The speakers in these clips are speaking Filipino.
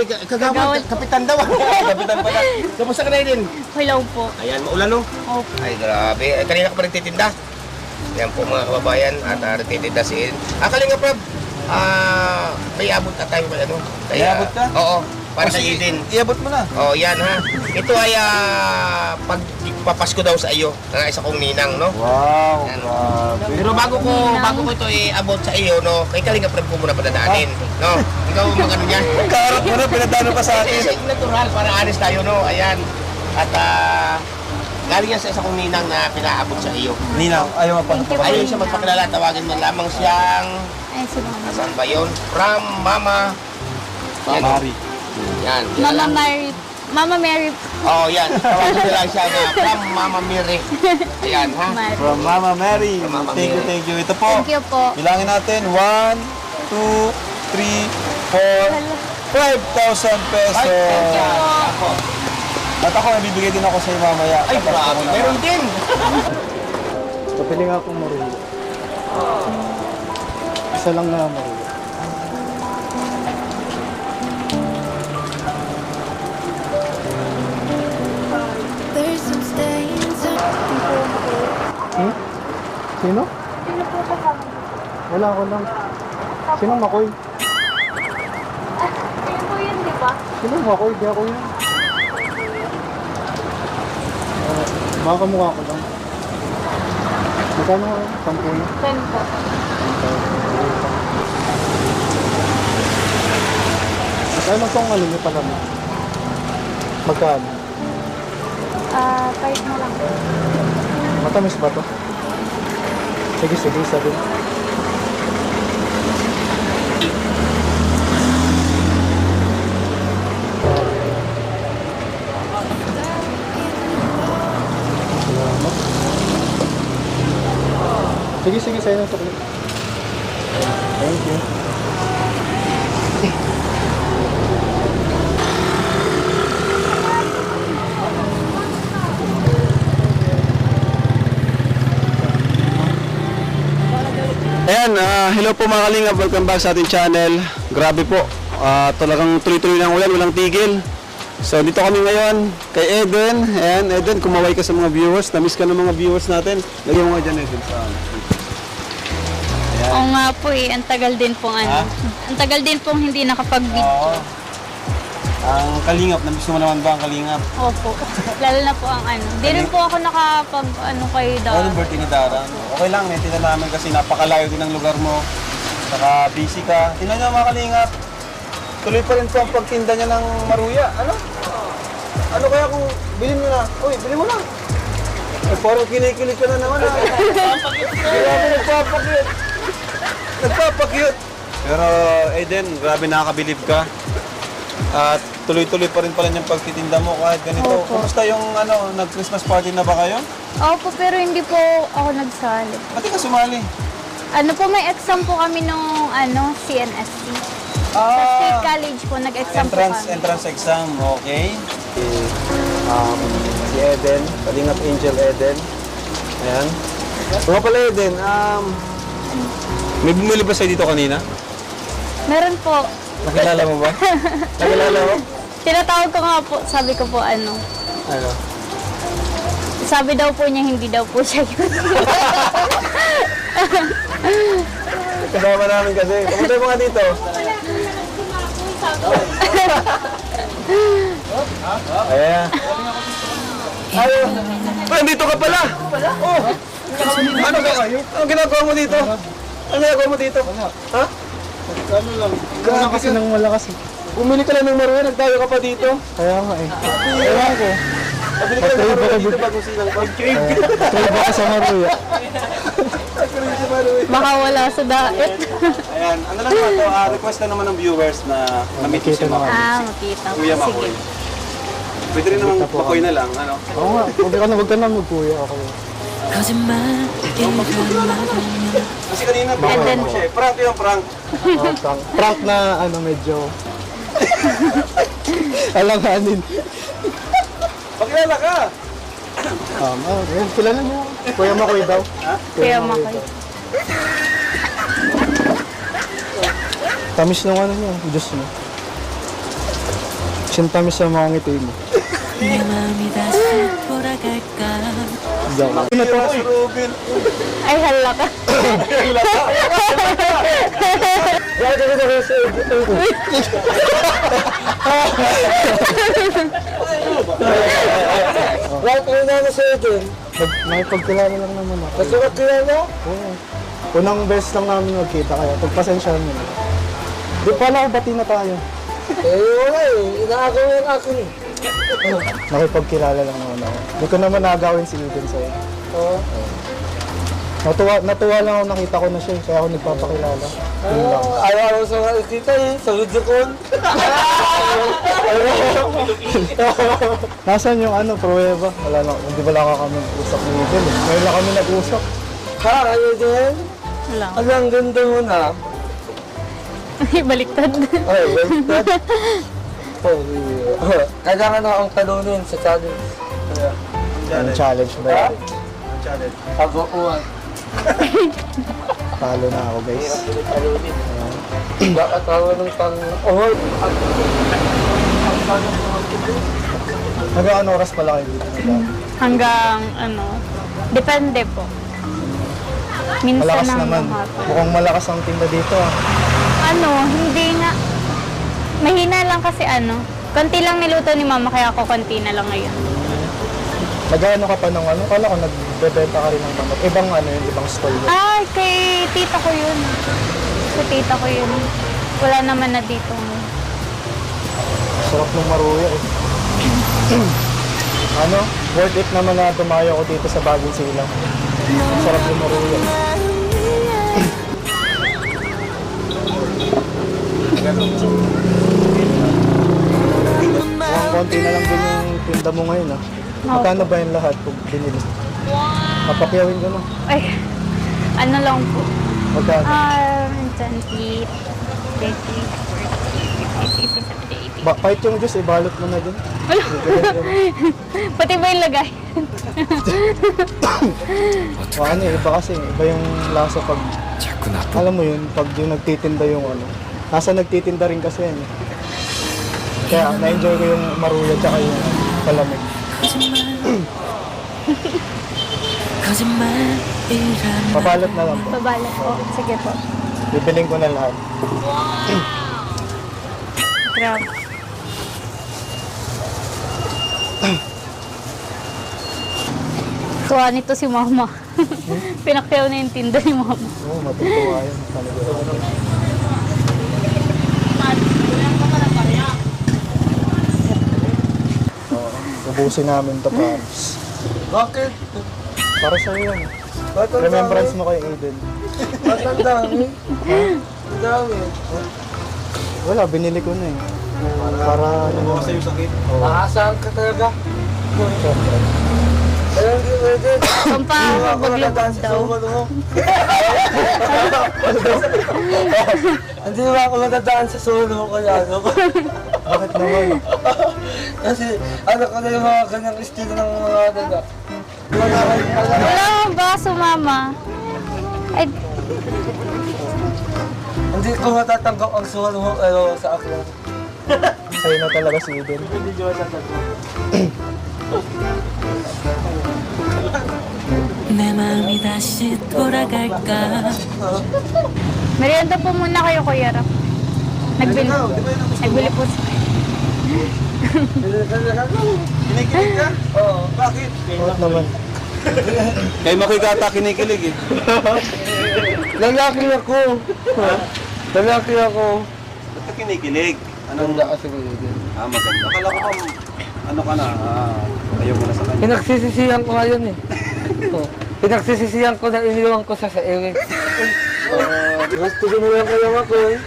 Makoy, kagawad, kapitan daw. Kapitan pala. Kamusta ka na din? Hello po. Ayan, maulan no? Opo. Ay, grabe. Ay, kanina ka pa nagtitinda. Ayan po mga kababayan at nagtitinda si Eden. Kalinga Prab, may abot na tayo ano. May abot ka? Oo, para kay Eden. Iabot mo na. Oh, yan ha. Ito ay pagpapasko daw sa iyo. Ng isa kong ninang, no? Wow, Yan. grabe. Pero bago ko ito i-abot sa iyo, no, kay Kalinga Prab ko muna padadaanin, no? Ikaw magano niyan. Karap mo na, pinadano pa sa akin. Kasi natural, para honest tayo, no? Ayan. At galing yan sa isa kong ninang na pinaabot sa iyo. Ninang, ayaw magpapakita. Ayaw siya magpakilala, tawagin mo lamang siyang, Ay, sige. saan ba yun? From Mama. Yan, oh. Mari. Yan. Mama Mary. Mama Mary. Oh, yan. Tawagin mo lang siya na from Mama Mary. Ayan, ha? Mary. From Mama Mary. From Mama Thank you, Mary. thank you. Ito po. Thank you po. Bilangin natin. 1, 2, 3, 4, 5,000 pesos. Ako. At ako, nabibigay din ako sa iyo mamaya. Ay, grabe. Meron din. Kapili nga akong marulo. Isa lang na marulo. There's some stains on Sino? Sino po kasama? Wala ko lang. Sinong Makoy? Ayun po yun, di ba? Sinong Makoy? Di ako yun. Baka kamukha ko lang. Magkano ka? 10 na? 10 po. Magkano itong ano niyo pala mo? Magkano? 5 na lang. Matamis ba to? Sige, sige, sabi. Salamat. Sige, sige, sa'yo ng sukli. Thank you. Ayan, hello po mga kalingap, welcome back sa ating channel. Grabe po, talagang tuloy-tuloy ng ulan, walang tigil. So dito kami ngayon kay Eden. Ayan, Eden, kumaway ka sa mga viewers. Na-miss ka ng mga viewers natin. Lagyan mo nga dyan, Eden. Oo nga po eh, ang tagal din pong ano. Ang tagal din pong hindi nakapag-video. Oo. Ang kalingap, na-miss mo naman ba ang kalingap? Opo. Lalo na po ang ano. Di rin po ako nakapag ano kayo daw. Ano yung birthday ni Dara? Okay lang, naintindihan namin kasi napakalayo din ang lugar mo. Saka busy ka. Tingnan nyo mga kalingap. Tuloy pa rin po ang pagtinda niya ng maruya. Ano? Ano kaya kung bilhin mo na? Uy, bilhin mo na. Eh, parang kinikilig ka na naman. Grabe nagpapakyut. Nagpapakyut. Pero Eden, grabe nakakabilib ka. At tuloy-tuloy pa rin pala yung pagtitinda mo kahit ganito. Opo. Kumusta yung nag-Christmas party na ba kayo? Opo, pero hindi po ako nagsali. Pati ka sumali. Ano po, may exam po kami nung CNSC. Sa State College po, nag-exam po kami. Entrance exam, okay. Si Eden, Kalingap Angel Eden. Ayan. Mga pala Eden, may bumili ba sa'yo dito kanina? Meron po. Nakilala mo ba? Nakilala mo? Tinatawag ko nga po, sabi ko po ano. Ano? Sabi daw po niya, hindi daw po siya yun. Kasama namin kasi. Kamusta mo nga dito? Ayan. Ayaw. Nandito ka pala. Oh. Ano ginagawa mo dito? Ano ginagawa mo dito? Ha? Ano lang? Grabe kasi nang malakas eh. Bumili ka lang ng maruya, nagtayo ka pa dito. Kaya nga eh. Ewan ko. Nabili ka lang ng maruya dito bago silang pag Try ba ka sa maruya? Baka wala sa daet. Ayan, ano lang naman to, request lang naman ng viewers na na-meet ko si Makoy. Makita ko. Kuya Sige. Makoy. Pwede rin naman Makoy na lang, ano? Oo nga. Huwag ka na magkuya ako. Kasi kanina, prank mo siya eh. Prank yung prank. Prank. Prank na ano medyo... alanganin. Pakilala ka! Yan, kilala niyo. Kuya Makoy daw. Kuya Makoy. Tamis ng ano niya, Diyos mo. Sintamis sa mga ngiti mo. 내 마음이 다시 돌아갈까 Joke. Ano to? Si Robin. Ay, hala ka. Bakit kayo na sa akin? Nakipagkilala lang naman ako. Kasi magkilala? Oo. Unang beses lang namin magkita kaya pagpasensyahan mo na. Di pala ako bati na tayo. Wala eh. Inaagaw yung akin eh. Nakipagkilala lang naman ako. Di ko naman nagawin si Eden sa'yo. Oo. Natuwa lang ako nakita ko na siya kaya ako nagpapakilala. Yun lang. Ayaw sa nakikita eh. Sa video call. Nasaan yung pruweba? Wala lang, hindi ba lang kami usap ni Eden eh. Ngayon lang kami nag-usap. Ha? Ayaw din? Wala. Ano ang ganda mo na? Ay, baliktad. Ay, baliktad. Oh, yeah. Kailangan na akong talunin sa challenge. Ang challenge ba yun? Challenge. Pag-uwan. Talo na ako guys. Bakit ako ng pang-uwan? Hanggang oras pala kayo dito? Hanggang, depende po. Minsan Malakas ng naman. hapon. Mukhang malakas ang tinda dito ah. Hindi nga. Mahina lang kasi konti lang niluto ni mama kaya ako konti na lang ngayon. Nag-ano ka pa ng Kala ko nagbebenta ka rin ng manok. Ibang yung ibang stall mo. Ay, kay tita ko yun. Sa tita ko yun. Wala naman na dito. Sarap ng maruya eh. Worth it naman na dumayo ko dito sa Bagong Silang. Sarap ng maruya. Mukhang konti na lang din yung tinda mo ngayon ah. Magkano ba yung lahat pag binili? Papakyawin ka mo. Ay, lang po. Magkano? 20, 30, 40, 50, 60, 70, 80. Kahit yung juice, ibalot mo na din. Pati ba yung lagay? Iba kasi. Iba yung lasa pag... Alam mo yun, pag yung nagtitinda yung Nasa nagtitinda rin kasi yan. Kaya na-enjoy ko yung maruya tsaka yung palamig. Pabalot na lang po. Babalot po. Sige po. Bibiling ko na lahat. Grabe. Tuwa nito si mama. Pinakyaw na yung tinda ni mama. Oo, matutuwa yun. Talaga. Ubusin namin ito, Paris. Bakit? Para sa'yo yan. Ba't ang Remembrance mo kay Aiden. Ba't ang dami? Ang dami. Wala, binili ko na eh. Para Kasi yung sakit. Nakasaan ka talaga? Siyempre. Kaya hindi pwede. Pampabaglabas daw. Hindi ba ako matadaan sa solo kaya Bakit naman? Kasi ko na yung mga ganyang estilo ng mga daga. Wala akong baso, mama. Ay, Hindi ko matatanggap ang solo mo sa akin. Sa'yo na talaga si Aiden. 내 마음이 다시 돌아갈까 merienda po muna kayo, Kuya Rap. Nagbili po sa Kinikilig ka? Oo. Bakit? Bakit naman? Kay makikata kinikilig eh. Lalaki ako. Lalaki ako. Ba't ka kinikilig? Ganda kasi ko yun. Maganda. Akala ko ka na, ayaw mo na sa kanya. Pinagsisisihan ko ngayon eh. Pinagsisisihan ko na iniwan ko sa Eric. Gusto ko naman kayo ako eh.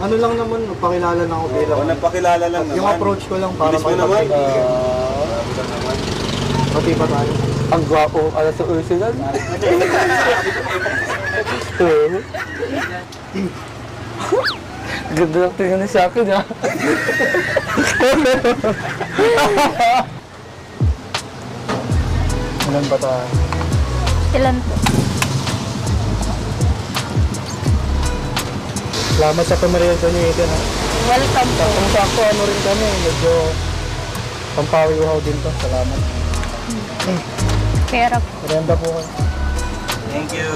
Ano lang naman, magpakilala na ako bilang. Nagpakilala lang naman. Yung approach ko lang para Bilis mo naman. Pati pa tayo. Ang gwapo ala sa Ursulan. Ganda ng tingin niya sa akin ha. Ilan ba tayo? ilan po. Salamat sa pamerienda niyo, Eden, ha. Welcome po. Kung sakto, ano rin kami, medyo pampawi-uhaw din to. Salamat. Pera po. Merienda po kayo. Thank you.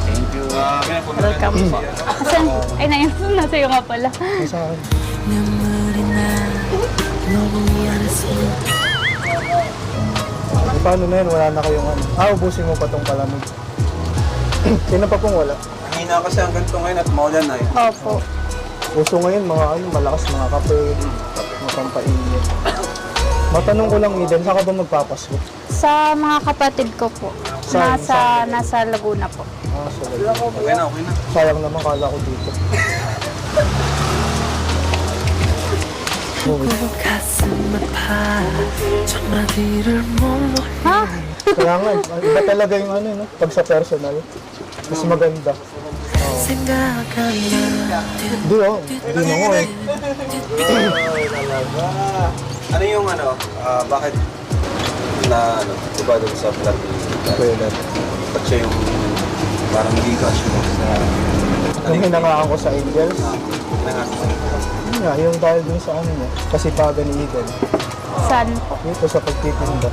Thank you. Welcome po. Asan? Ay, nasa iyo nga pala. Ay, sa akin. 눈물이 나 너무 미안했어 E, paano na yun? Wala na kayong ano. Ubusin mo pa tong palamig. Sino pa pong wala? Mahina kasi ang ganito ngayon at maulan na eh. Opo. Uso ngayon, mga ano, malakas mga kape, mga pampainit. Matanong ko lang, Eden, saan ka ba magpapasko? Sa mga kapatid ko po. Saan? Nasa Laguna po. So, Okay na, okay na. sayang naman, kala ko dito. 가슴 아파 정말 뒤를 몰라 Ha? Kaya nga, iba talaga yung ano, no? Pag sa personal, mas maganda. 생각하면 Hindi, hindi na ko eh. Ano yung ano, bakit na ano, diba doon sa vlog ni Pwede. ba't siya yung parang gigas mo sa Yung hinangaan ko sa Angels, nangasin? yun nga, yung dahil dun sa ano niya, kasipagan ni Eden. Saan po? Dito sa pagtitinda.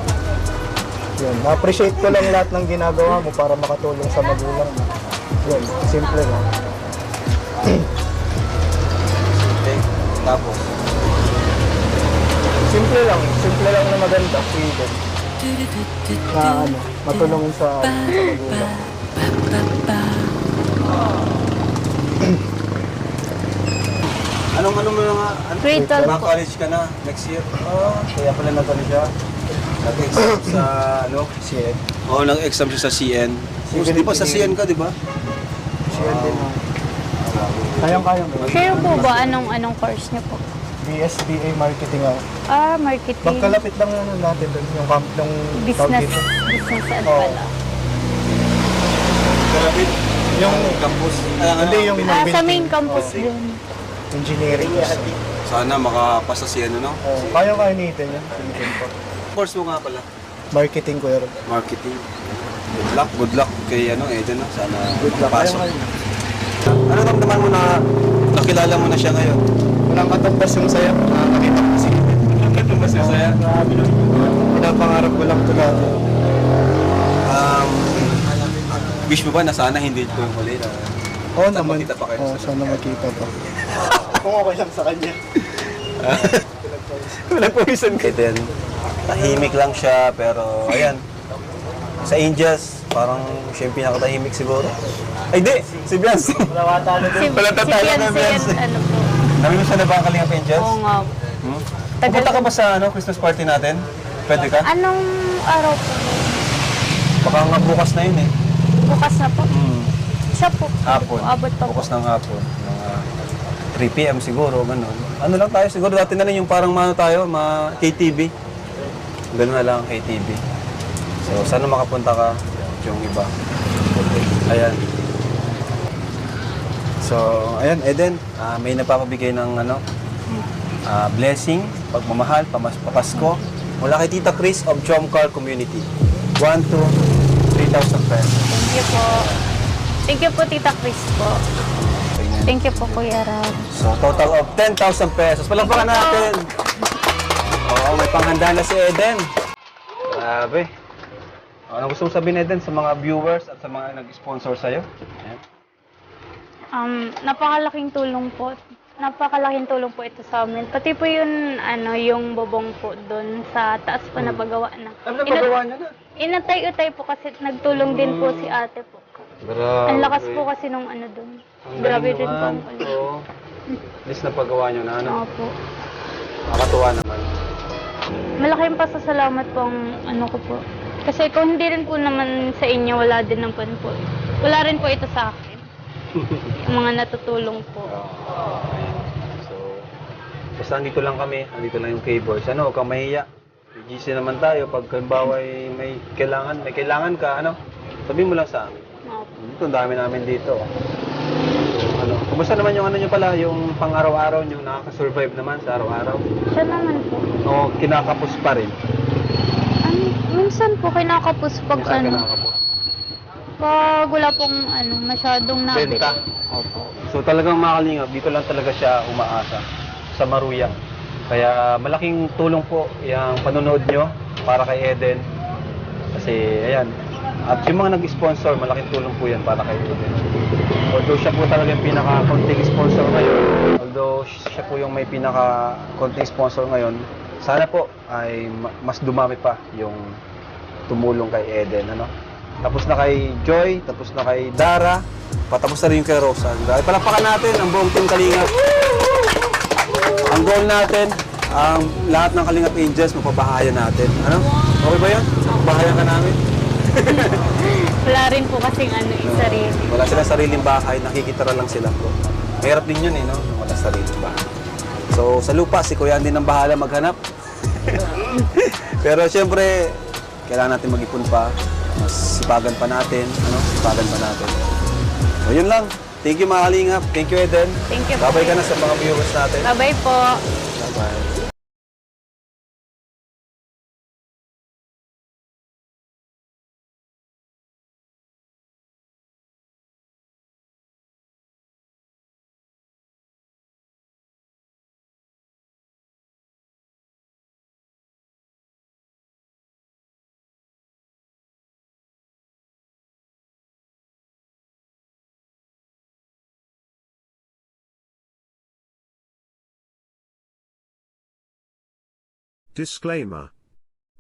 Yun, na-appreciate ko lang lahat ng ginagawa mo para makatulong sa magulang mo. Yun, simple lang. Okay, tapos Simple lang na maganda, si Eden. Na ano, matulungin sa magulang. anong mo nga, Grade 12 po. college ka na next year? Kaya pala nagano siya. Nag-exam sa ano? Si Ed. Oo, nag-exam siya sa CN. Di ba sa CN ka, di ba? Si Ed din. Kayang-kayang. Kayo po ba? Anong course niyo po? BSBA Marketing ako. Marketing. Magkalapit lang ano natin doon, yung camp, yung tawag Business. dito. Business saan Oo. pala? Kalapit. Yung Campus. hindi yung Sa main campus din. engineering. Sana makapasa si ano, no? Kayang-kaya ni Eden yan. Eden po. Course mo nga pala. Marketing ko yun. Marketing. Good luck kay ano, Eden, no? Sana Good luck. pasok. Kayang-kaya. Ano naman mo na nakilala mo na siya ngayon? Walang katumbas yung saya. Nakakita ko si Eden. Walang katumbas yung saya. Pinapangarap ko lang ito lahat. Wish mo ba na sana hindi ito yung huli na Oo naman. makita pa kayo Oo, sa- sana makita pa. Kung okay lang sa kanya. Walang puwisan ka. Eden, tahimik lang siya pero ayan. Sa Angels, parang siya yung pinakatahimik siguro. Ay di, si Biancy. Si tatalo na Fiancé, Fiancé. ano po? Nami mo siya na ba ang Kalingap Angels? Oo nga. Pupunta ka ba sa ano, Christmas party natin? Pwede ka? Anong araw po? Baka nga bukas na yun eh. Bukas na po. Siya po. Hapon. Abot pa po. Bukas ng hapon. Mga 3 p.m. siguro, ganun. Ano lang tayo, siguro dati na lang yung parang mano tayo, KTV. Ganun na lang, KTV. So, sana makapunta ka yung iba. Ayan. So, ayan, Eden, may napapabigay ng ano, blessing, pagmamahal, papasko. Mula kay Tita Chris of Chomcar Community. 1 to 3,000 pesos. Thank you po. Thank you po, Tita Chris po. Thank you po, Kuya Ram. So, total of 10,000 pesos. Palakpakan natin. Oo, may panghanda na si Eden. Grabe. Ano gusto mo sabihin, Eden, sa mga viewers at sa mga nag-sponsor sa'yo? Ayan. Napakalaking tulong po. Napakalaking tulong po ito sa amin. Pati po yung bobong po doon sa taas po na pagawa na. Ano nagawa niya na? Inatay-utay po kasi nagtulong din po si ate po. Grabe. Ang lakas po kasi nung doon. Grabe din po ang ulan. Oo. At least napagawa niyo na, ano? Opo. Nakakatuwa naman. Malaking pasasalamat po ang ko po. Kasi kung hindi rin po naman sa inyo, wala din naman po. Wala rin po ito sa akin. Yung mga natutulong po. So, basta andito lang kami. Andito lang yung K-Boys. Ano, huwag kang mahiya. GC naman tayo. Pag halimbawa may kailangan ka, ano, sabihin mo lang sa amin. Opo. Dito, ang dami namin dito. So, ano, kumusta naman yung ano nyo pala, yung pang-araw-araw nyo, nakaka-survive naman sa araw-araw? Siya naman po. O kinakapos pa rin? Minsan po kinakapos pag Minsan kinakapos. pag wala pong masyadong nabili. Benta? Opo. So talagang mga kalingap, dito lang talaga siya umaasa sa Maruya. Kaya malaking tulong po yung panonood nyo para kay Eden. Kasi ayan, at yung mga nag-sponsor, malaking tulong po yan para kay Eden. Although siya po talaga yung pinaka-konting sponsor ngayon, sana po ay mas dumami pa yung tumulong kay Eden, ano? Tapos na kay Joy, tapos na kay Dara, patapos na rin yung kay Rosa. Dahil palakpakan natin ang buong Team Kalingap. Ang goal natin, ang lahat ng Kalingap Angels, mapabahayan natin. Ano? Okay ba yun? Mapabahayan ka namin? Wala rin po kasing sarili. Wala silang sariling bahay, nakikitara lang sila po. Mahirap din yun no? Wala sariling bahay. So, sa lupa, si Kuya din ang bahala maghanap. Pero siyempre, kailangan natin mag-ipon pa. Mas sipagan pa natin, So, yun lang. Thank you mga Kalingap. Thank you, Eden. Thank you po. Babay ka na sa mga viewers natin. Bye-bye po. Bye-bye. Disclaimer.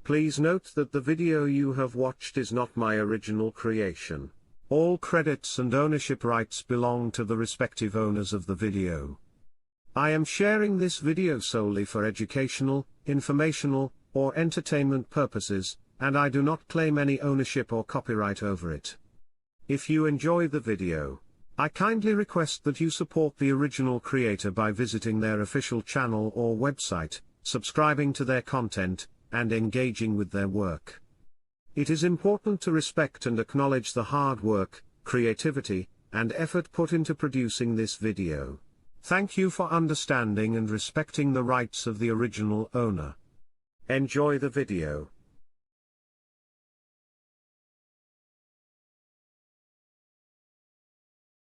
Please note that the video you have watched is not my original creation. All credits and ownership rights belong to the respective owners of the video. I am sharing this video solely for educational, informational, or entertainment purposes, and I do not claim any ownership or copyright over it. If you enjoy the video, I kindly request that you support the original creator by visiting their official channel or website, subscribing to their content, and engaging with their work. It is important to respect and acknowledge the hard work, creativity, and effort put into producing this video. Thank you for understanding and respecting the rights of the original owner. Enjoy the video.